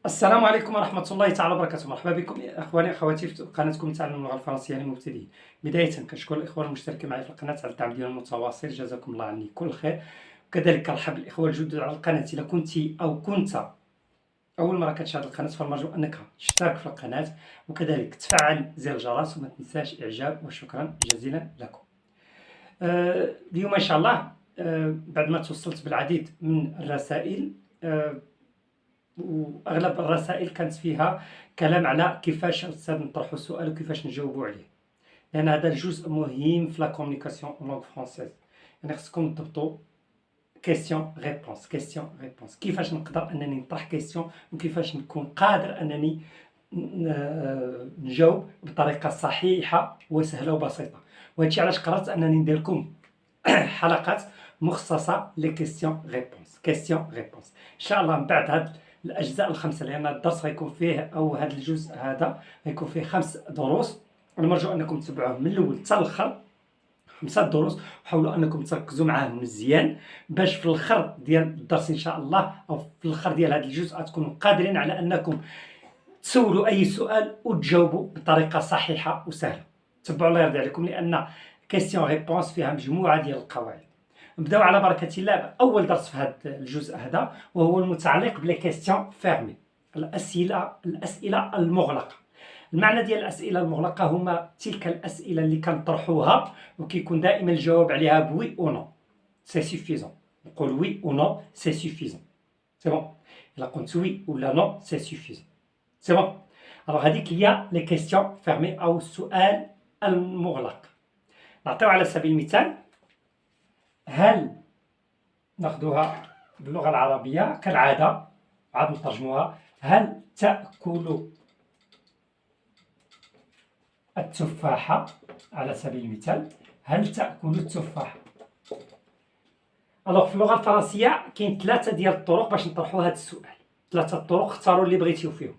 السلام عليكم ورحمة الله تعالى وبركاته. مرحبا بكم اخواني اخواتي في قناتكم تعلم اللغة الفرنسية للمبتدئين. بداية كنشكر الاخوان المشتركين معي في القناة على الدعم ديالهم المتواصل، جزاكم الله عني كل خير. وكذلك كنرحب بالاخوة الجدد على القناة. الا كنتي او كنت اول مرة كتشاهد القناة فالمرجو انك تشترك في القناة وكذلك تفعل زر الجرس وما تنساش اعجاب، وشكرا جزيلا لكم. اليوم ان شاء الله بعد ما توصلت بالعديد من الرسائل، واغلب الرسائل كانت فيها كلام على كيفاش الاستاذ نطرحوا السؤال وكيفاش نجاوبوا عليه، لان هذا الجزء مهم في لا كومونيكاسيون لونغ فرونسيز. يعني خصكم تضبطوا كيستيون ريبونس كيستيون ريبونس، كيفاش نقدر انني نطرح كيستيون وكيفاش نكون قادر انني نجاوب بطريقه صحيحه وسهله وبسيطه. وهادشي علاش قررت انني ندير لكم حلقات مخصصه لكيستيون ريبونس كيستيون ريبونس ان شاء الله من بعد هاد الاجزاء الخمسه، لان الدرس غيكون فيه او هذا الجزء هذا غيكون فيه 5 دروس. نرجو انكم تتبعوه من الاول حتى الاخر، 5 دروس. حاولوا انكم تركزوا معاه مزيان باش في الاخر ديال الدرس ان شاء الله او في الاخر ديال هذا الجزء تكونوا قادرين على انكم تسولوا اي سؤال وتجاوبوا بطريقه صحيحه وسهله. تبعوا الله يرضي عليكم، لان كيستيون ريبونس فيها مجموعه ديال القواعد. نبداو على بركه الله باول درس في هذا الجزء هذا، وهو المتعلق بلي كيستيون فيرمي، الاسئله المغلقه. المعنى ديال الاسئله المغلقه هما تلك الاسئله اللي كنطرحوها وكيكون دائما الجواب عليها بوي او نو، سي سوفيزون. نقول وي او نو سي سوفيزون، سي بون. الا قلت وي ولا نو سي سوفيزون، سي بون. الوغ هذيك هي لي كيستيون فيرمي او السؤال المغلق. نعطيو على سبيل المثال، هل ناخذوها باللغه العربيه كالعاده عاد نترجموها. هل تاكل التفاحه؟ على سبيل المثال، هل تاكل التفاحه؟ الوغ في اللغه الفرنسيه كاين 3 ديال الطرق باش نطرحوا هذا السؤال. 3 طرق، اختاروا اللي بغيتيو فيهم،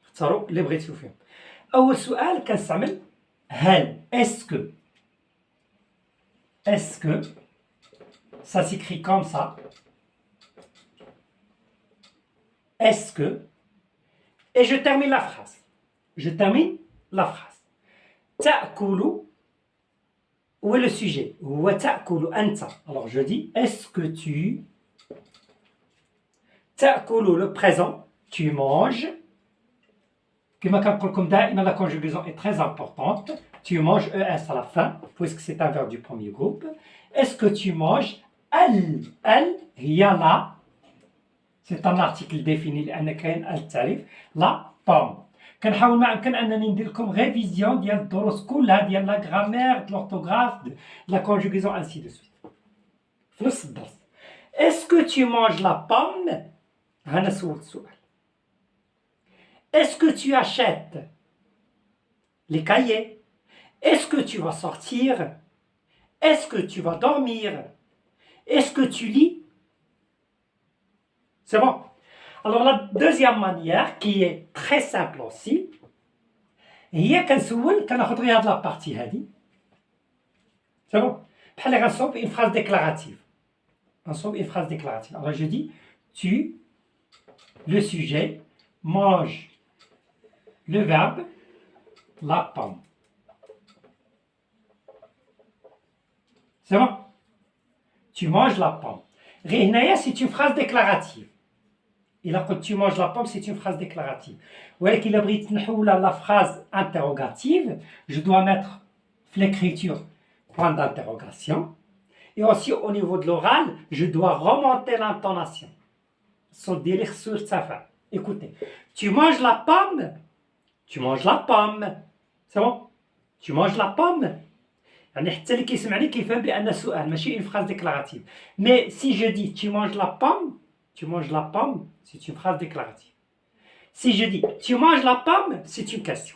اختاروا اللي بغيتيو فيهم. اول سؤال كنستعمل هل، اسكو. اسكو ça s'écrit comme ça. Est-ce que, et je termine la phrase. Je termine la phrase. تأكل, où est le sujet? هو تأكل أنت. Alors je dis, est-ce que tu تأكل le présent, tu manges. كما كنقول لكم دائما la conjugaison est très importante. Tu manges ES à la fin, puisque c'est un verbe du premier groupe. Est-ce que tu manges? Elle هي la, c'est un article défini لأن كاين التعريف la pomme. كنحاول ما أمكن أنني ندير لكم ريفيزيون ديال الدروس كلها ديال لا غرامير، د لورتوغراف، لا كونجوغيزون انسي دو سويت في نفس الدرس. اسكو tu manges la pomme؟ هنا سولت السؤال. Est-ce que tu achètes les cahiers? Est-ce que tu vas sortir? Est-ce que tu vas dormir? Est-ce que tu lis? C'est bon. Alors la deuxième manière qui est très simple aussi, هي كنسول كناخذ غير هاد لابارتي هادي. C'est bon. بحال اللي غنصوب une phrase déclarative. غنصوب une phrase déclarative. Alors je dis tu, le sujet, mange, le verbe, la pomme. C'est bon. Tu manges la pomme. هنايا c'est une phrase déclarative. إلا قلت tu manges la pomme c'est une phrase déclarative. ولكن إلا بغيت نحولها la phrase interrogative, je dois mettre في l'écriture point d'interrogation. Et aussi au niveau de l'oral, je dois remonter l'intonation. الصوت ديالي خصو يرتفع. Écoutez, tu manges la pomme? Tu manges la pomme. C'est bon. Tu manges la pomme. يعني حتى اللي كيسمعني كيفهم بأن سؤال ماشي une phrase déclarative. Mais si je dis tu manges la pomme, tu manges la pomme, c'est une phrase déclarative. Si je dis tu manges la pomme, c'est une question.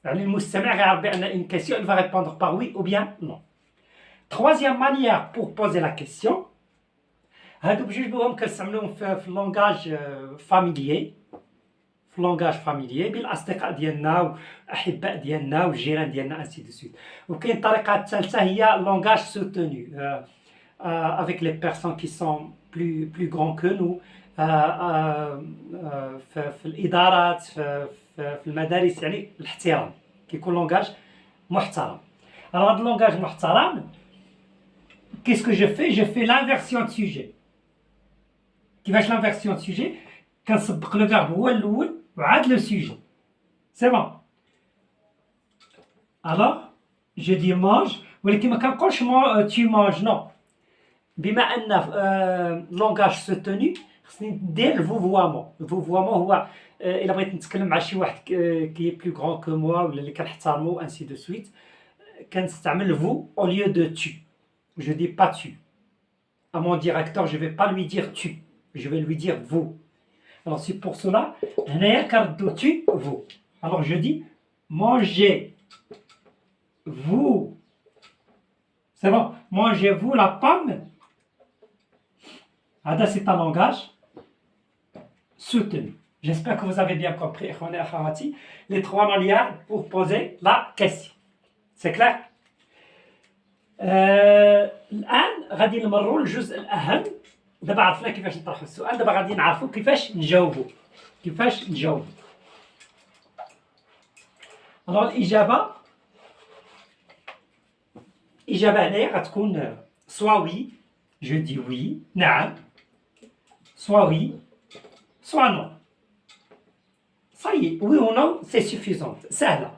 يعني المستمع غيعرف بأن une question, il va répondre par oui ou bien non. Troisième manière pour poser la question, هادو بجوج بهم كنستعملوهم في اللونغاج فاميليي، في اللونغاج فاميليي بالاصدقاء ديالنا واحباء ديالنا والجيران ديالنا انسي دو سويت. وكاين الطريقه الثالثه هي لونغاج سوتونو avec les personnes qui sont plus grands que nous, في الادارات في المدارس، يعني الاحترام كيكون لونغاج محترم. alors هذا اللونغاج محترم qu'est-ce que je fais l'inversion de sujet. كيفاش l'inversion de sujet؟ كنسبق لو فيرب هو الاول وعاد لو سوجي. سي بون. alors je dis mange ولكن ما كنقولش tu manges نو. بما ان لونغاج سوتوني خصني ندير الفوفوامون. الفوفوامون هو الا بغيت نتكلم مع شي واحد كي بلو غران كو موا ولا اللي كنحترمو انسي دو سويت كنستعمل فو au lieu de tu. Je dis pas tu. À mon directeur, je vais pas lui dire tu. Je vais lui dire vous. Alors c'est pour cela, هنايا كنردو tu vous. Alors je dis mangez vous. C'est bon. Mangez-vous la pomme. هذا c'est un langage soutenu. J'espère que vous avez bien compris, إخواني أخواتي, les trois manières pour poser la question. C'est clair؟ الآن غادي نمروا للجزء الأهم. دابا عرفنا كيفاش نطرحوا السؤال، دابا غادي نعرفوا كيفاش نجاوبوا. alors الإجابة هنايا غتكون soit oui, je dis oui, نعم, soit oui, soit non. ça y est, oui ou non c'est suffisant, سهلة.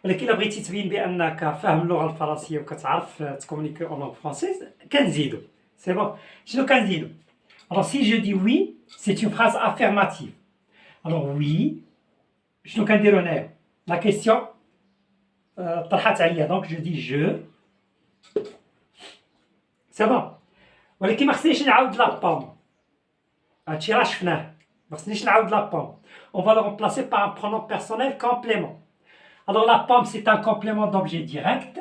ولكن إلا بغيتي تبين بأنك فاهم اللغة الفرنسية وكتعرف تكومونيكي أون لونغ فرونسيز كنزيدو. سي بون. شنو كنزيدو؟ alors si je dis oui c'est une phrase affirmative. alors oui شنو كنديرو هنايا؟ la question طرحت عليا donc je dis je. سي بون. ولكن ما خصنيش نعاود لا بوم. هادشي راه شفناه. ما خصنيش نعاود لا بوم. on va le remplacer par un pronom personnel complément. alors la pomme c'est un complément d'objet direct.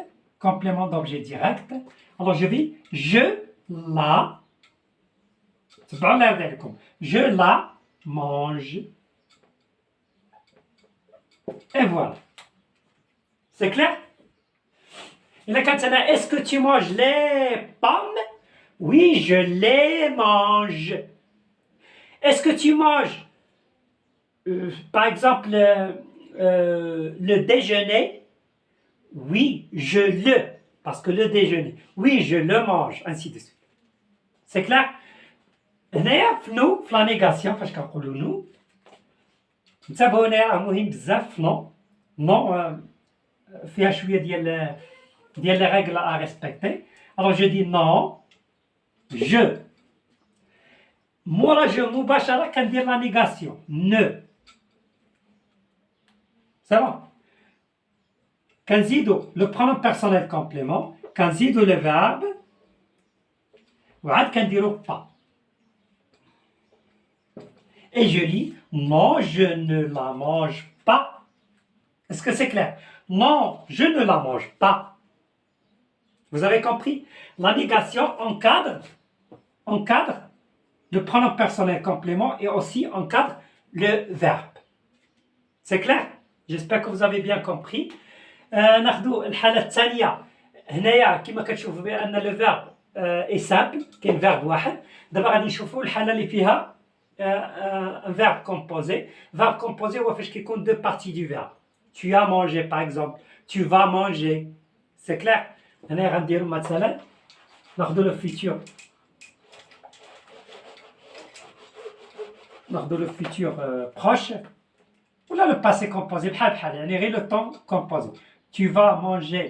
alors je vais je la. je la mange. et voilà. c'est clair? Et là, quand on a est-ce que tu manges les pommes? Oui, je les mange. Est-ce que tu manges par exemple le déjeuner? Oui, je le. Parce que le déjeuner. Oui, je le mange. Ainsi de suite. C'est clair? هنايا nous, في la négation, فاش كنقولوا nous, نتابعوا هنايا راه مهم بزاف non فيها شويه ديال les règles à respecter. alors je dis non, je. moi là je مباشرة كندير la négation ne. c'est bon. كنزيدو le pronom personnel complément, كنزيدو le verbe وعاد كنديرو pas. et je lis non je ne la mange pas. est-ce que c'est clair? non je ne la mange pas. vous avez compris? la négation encadre le pronom personnel complément et aussi encadre le verbe. c'est clair? j'espère que vous avez bien compris. ناخذ الحالة الثانية. هنايا كما كتشوفوا بأن le verbe est simple, كاين verbe واحد. دابا غادي نشوفوا الحالة اللي فيها un verbe composé. verbe composé هو فاش كيكون deux parties du verbe. tu as mangé par exemple, tu vas manger. c'est clair? هنايا غنديروا مثلا ناخذ le futur. ناخذ le futur proche ولا le passé composé بحال يعني غير le temps composé. tu vas manger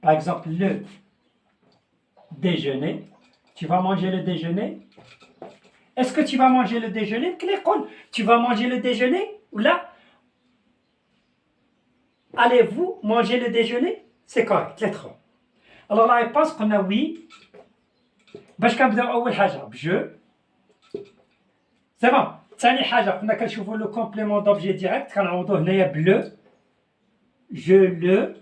par exemple le déjeuner. tu vas manger le déjeuner. est-ce que tu vas manger le déjeuner? tu vas manger le déjeuner ou là allez-vous manger le déjeuner? c'est correct les trois. alors la réponse قلنا oui. باش كنبداو اول حاجه بجو. سي بون. ثاني حاجه كنا كنشوفوا لو كومبليمون دوبجي ديريكت كنعوضوه هنايا بلو. جو لو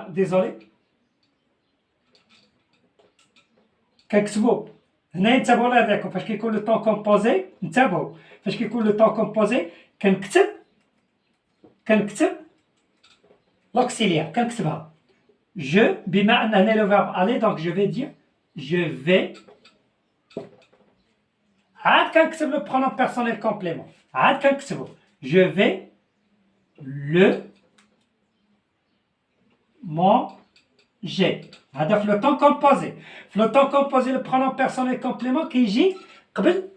ديزولي كنكتبوا هنايا. نتابعوا الله يرضيكم فاش كيكون لو طون كومبوزي. نتابعوا فاش كيكون لو طون كومبوزي كنكتب لوكسيليير كنكتبها je. بما ان هنا لو فيرب aller donc je vais dire je vais عاد كنكتب le pronom personnel complément. عاد كنكتبو. Je vais le manger. هذا في le temps composé. في le temps composé le pronom personnel complément كيجي قبل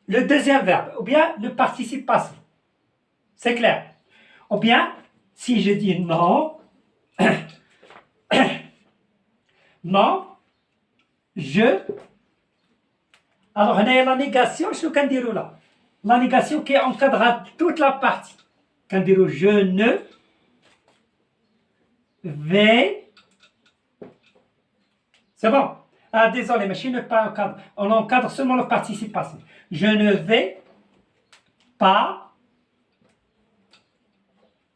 le deuxième verbe ou bien le participe passé. C'est clair. Ou bien si je dis non, non, je. Alors, la négation, je vais là. La négation qui encadre toute la partie. Quand je ne vais. C'est bon. Ah, désolé, mais je ne pas encadre. On encadre seulement le participe passé. Je ne vais pas.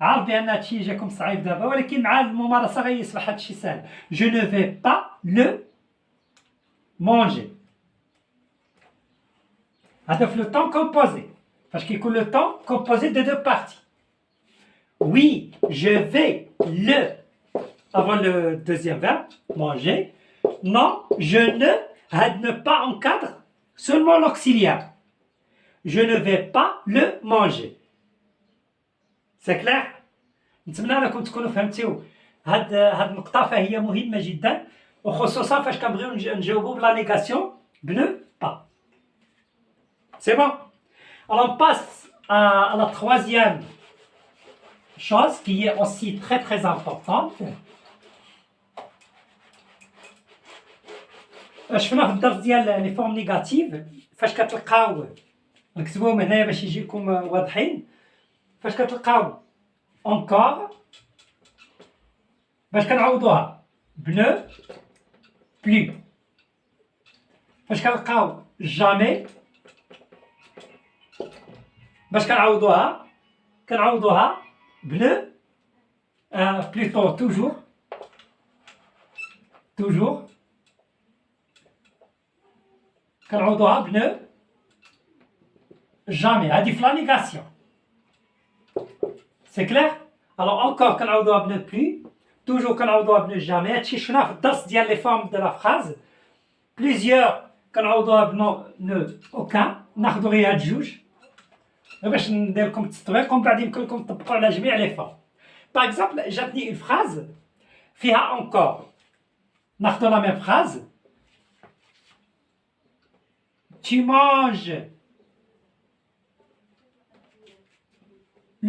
عارف بان هادشي جاكم صعيب دابا ولكن مع الممارسه غيصبح هادشي سهل. Je ne vais pas le manger. هذا في le temps composé. فاش كيكون le temps composé de deux parties. Oui, je vais le avant le deuxième verbe manger. Non, je ne. هاد ne pas encadre seulement l'auxiliaire. Je ne vais pas le manger. C'est clair؟ نتمنى انكم تكونوا فهمتيو هاد النقطه فهي مهمه جدا وخصوصا فاش كنبغيو نجاوبوا بلا نيغاسيون بنو با. C'est bon. Alors on passe à la troisième chose qui est aussi très très importante. شفنا في الدرس ديال لي فورم نيجاتيف فاش كتلقاو نكتبوهم هنايا باش يجيكم واضحين. فاش كتلقاو encore باش كنعوضوها بنو بلو. فاش كنلقاو jamais باش كنعوضوها بنو plutôt toujours كنعوضوها بنو jamais. هادي في لا نيغاسيون. C'est clair? Alors encore كنعوضوها بنو بلو toujours كنعوضوها بنو jamais. هادشي شفناه في الدرس ديال لي فورم دو لا فراز. plusieurs كنعوضوها بنو نو aucun. ناخدو غير هاد جوج باش ندير لكم التطبيق ومن بعد يمكن لكم تطبقوا على جميع لي فورم. باغ اكزومبل جاتني اون فراز فيها encore. ناخدو لا ميم فراز. Tu manges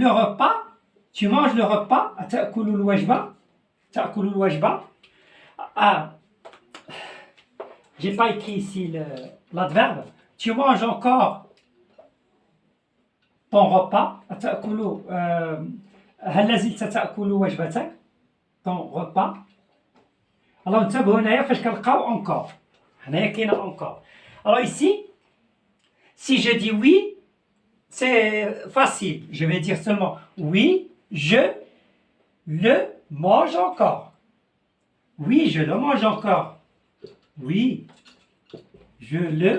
le repas. Tu manges le repas. تأكل الوجبة. Ah, j'ai pas écrit ici l'adverbe. Tu manges encore ton repas. تأكل هل لازلت تأكل وجبتك؟ ton repas. Alors انتبهوا هنايا فاش كنلقاو encore. هنايا كاينه encore. Alors ici, si je dis oui, c'est facile. Je vais dire seulement oui, je le mange encore. Oui, je le mange encore. Oui, je le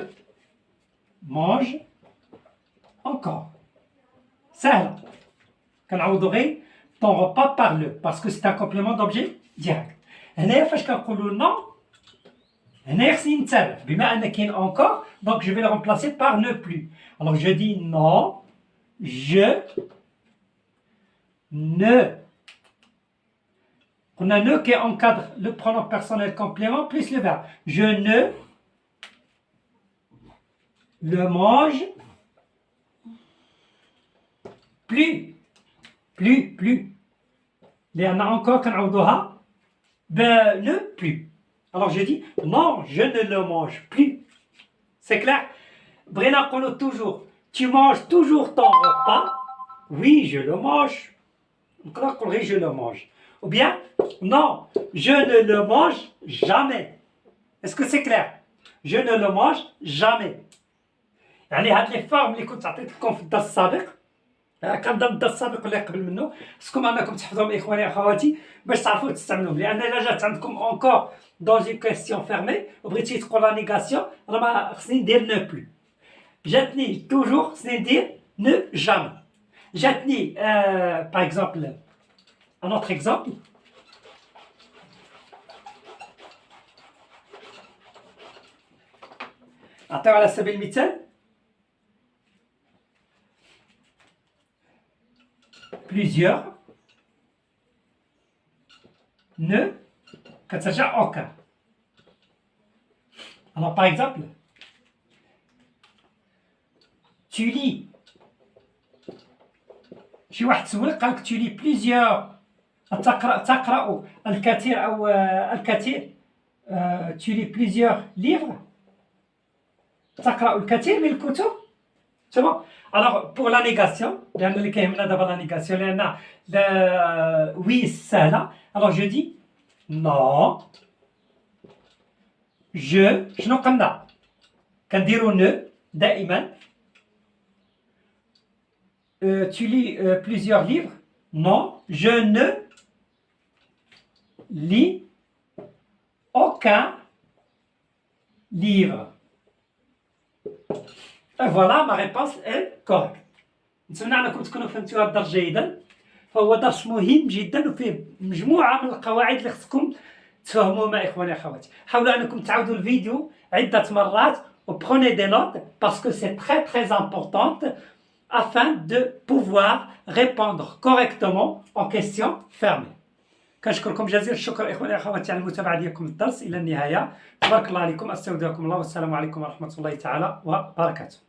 mange encore. سهلة. كنعوضو غير ton repas par le parce que c'est un complément d'objet direct. هنايا فاش كنقولوا non هنا خصني نتابع بما ان كاين encore donc je vais le remplacer par ne plus. Alors je dis non, je ne. On a ne qui encadre le pronom personnel complément plus le verbe. Je ne le mange plus. لأن encore كنعوضوها ne plus. Alors je dis non, je ne le mange plus. C'est clair? بغينا نقولوا toujours tu manges toujours ton repas. Oui, je le mange. نقدر نقول غير je le mange. Ou bien non, je ne le mange jamais. Est-ce que c'est clair? Je ne le mange jamais. يعني هاد لي فورم اللي كنت عطيت لكم في الدرس السابق كنظن الدرس السابق اللي قبل منه خصكم انكم تحفظوهم اخواني اخواتي باش تعرفوا تستعملوهم لان الا جات عندكم encore dans une question fermée وبغيتي تقول لا نيغاسيون راه ما خصني ندير ne plus. جاتني toujours خصني ندير ne jamais. جاتني par exemple un autre exemple. أعطيو على سبيل المثال plusieurs ne كترجع aucun. Alors par exemple, tu lis. شي واحد سولك قالك tu lis plusieurs. تقرأ الكثير أو الكثير. Tu lis plusieurs livres. تقرأ الكثير من الكتب. C'est bon. Alors pour la négation, لأن اللي كيهمنا دابا la négation لأن oui سهلة. Alors je dis non. شنو قلنا؟ كنديرو نو دائما. Tu lis plusieurs livres? Non, je ne lis aucun livre. Et voilà, ma réponse est correcte. نتمنى أنكم تكونوا فهمتوا هذا الدرس جيدا. فهو درس مهم جدا وفيه مجموعة من القواعد اللي خصكم تفهموا مع إخواني أخواتي. حاولوا أنكم تعاودوا الفيديو عدة مرات و prenez des notes parce que c'est très très important afin de pouvoir répondre correctement aux questions fermées. كنشكركم جزيل الشكر إخواني أخواتي على المتابعة ديالكم الدرس إلى النهاية. تبارك الله عليكم، أستودعكم الله والسلام عليكم ورحمة الله تعالى وبركاته.